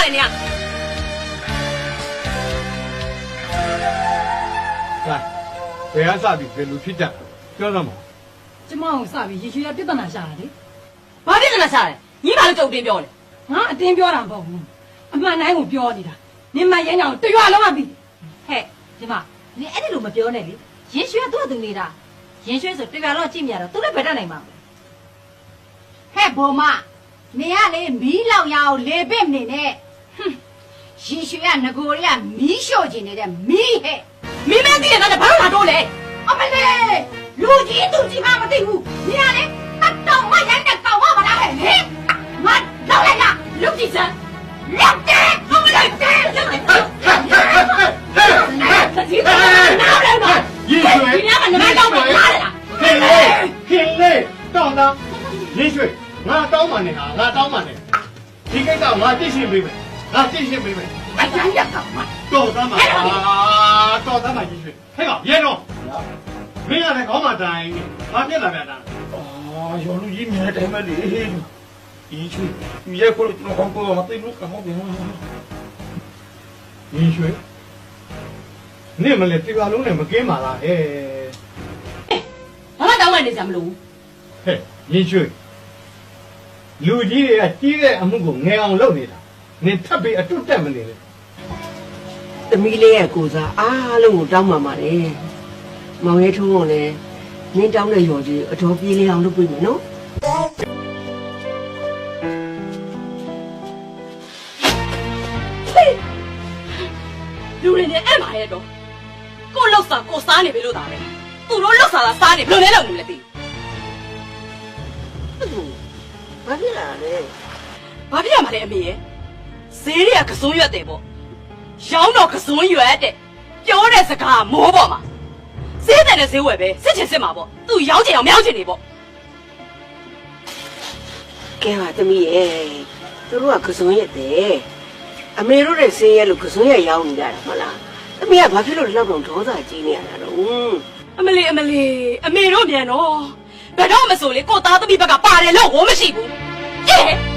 လဲနေရ来ဘယ်ကစပြီးဘယ်လိုဖြစ်ကြပြောစမ်းပါကျမကိုစပြီးရေရွှေရပြဿနာရှာတာလေ ဘာပြဿနာရှာလဲညီမလည်းကြုံတင်ပြောလေ ငါအတင်းပြောတာမဟုတ်ဘူးအမှန်တိုင်းကိုပြောနေတာနင်မရဲညာကိုတရွာလုံးမပြီးဟဲ့ဒီမှာနင်အဲ့ဒီလိုမပြောနဲ့လေရင်ရွှေကသူ့အတူနေတာရင်ရွှေဆိုတရွာလုံးကြည့်မြရတော့သူလည်းဗက်တတ်နိုင်မှာဟဲ့ဘုံမနေရလေမီးလောက်ရအောင်လေပစ်နေနဲ့ရင်ရွှေကငကိုတွေကမီးရှို့ခြင်းနေတဲ့မီးဟဲ့မင်းမသိရတဲ့ဘာလို့လာတော့လဲအမလေးလူကြီးသူကြီးမှမသိဘူးနေရလေတတ်တော့မရိုင်းတဲ့ကောင်မလားဟဲ့လေမလောက်လိုက်လားလူကြီးစမ်းလောက်တယ်အမလေးတဲ့လောက်တယ်ဒီကနားလဲနော်ရေရွှေဒီကနမတောင်းမလားခင်လေးတောင်းတာရေရွှေငါတောင်းမှနေတာငါတောင်းမှနေဒီကိစ္စငါသိရှင်းပေးမယ်ငါသိရှင်းပေးမယ်အကျန်းရကောင်မတော်သားမှာတော်သားမှာရေရွှေဟဲ့ကောင်ရဲတော့မင်းကလည်းခေါင်းမတိုင်းဘာဖြစ်လာပြန်တာ有路一面台嘛哩，一去，你也过来这黄瓜嘛，对路干好点啊。ရေရွှေနေမလဲဒီကလုံးနဲ့မကင်းပါလားဟဲ့ဘာမှတောင်းမှနေစရာမလိုဘူးဟဲ့ရေရွှေလူကြီးတွေကကြီးတဲ့အမှုကိုငယ်အောင်လုပ်နေတာနင်ထပ်ပြီးအတုတက်မနေလေသမီးလေးရဲ့ကိုစားအားလုံးကိုတောင်းပန်ပါတယ်မောင်ရဲထိုးကလည်းနင်းတောင်းတဲ့ရော်ကြီးအတော်ပြေးလေးအောင်လုပ်ပြီးမယ်နော်လူတွေနဲ့အဲ့မှာရဲ့တော့ကိုလောက်စာကိုစားနေပြီလို့သာပဲသူတို့လောက်စာလားစားနေဘယ်လိုလဲလုပ်နေလဲသိဘာဖြစ်လာလဲဘာဖြစ်ရမှာလဲအမေရဲ့ဈေးတွေကကစွန်းရွက်တယ်ပေါ့ရောင်းတော့ကစွန်းရွက်တဲ့ပြောတဲ့စကားမိုးပေါ်မှာဈေးတဲ့နဲ့ဈေးဝယ်ပဲစစ်ချင်စစ်မှာပေါ့သူရောင်းချင်အောင်မရောင်းချင်နေပေါ့ကဲပါသမီးရဲ့သူတို့ကကစုံရက်တယ်အမေတို့ရဲ့စင်းရဲလို့ကစုံရက်ရောင်းနေကြတာမလားသမီးကဘာဖြစ်လို့လောက်တော့ဒေါသကြီးနေရတာတော့အမလေးအမေတို့မြန်တော့ဘယ်တော့မဆိုလေကိုသားသမီးဘက်ကပါတယ်လို့ဝမရှိဘူးအေး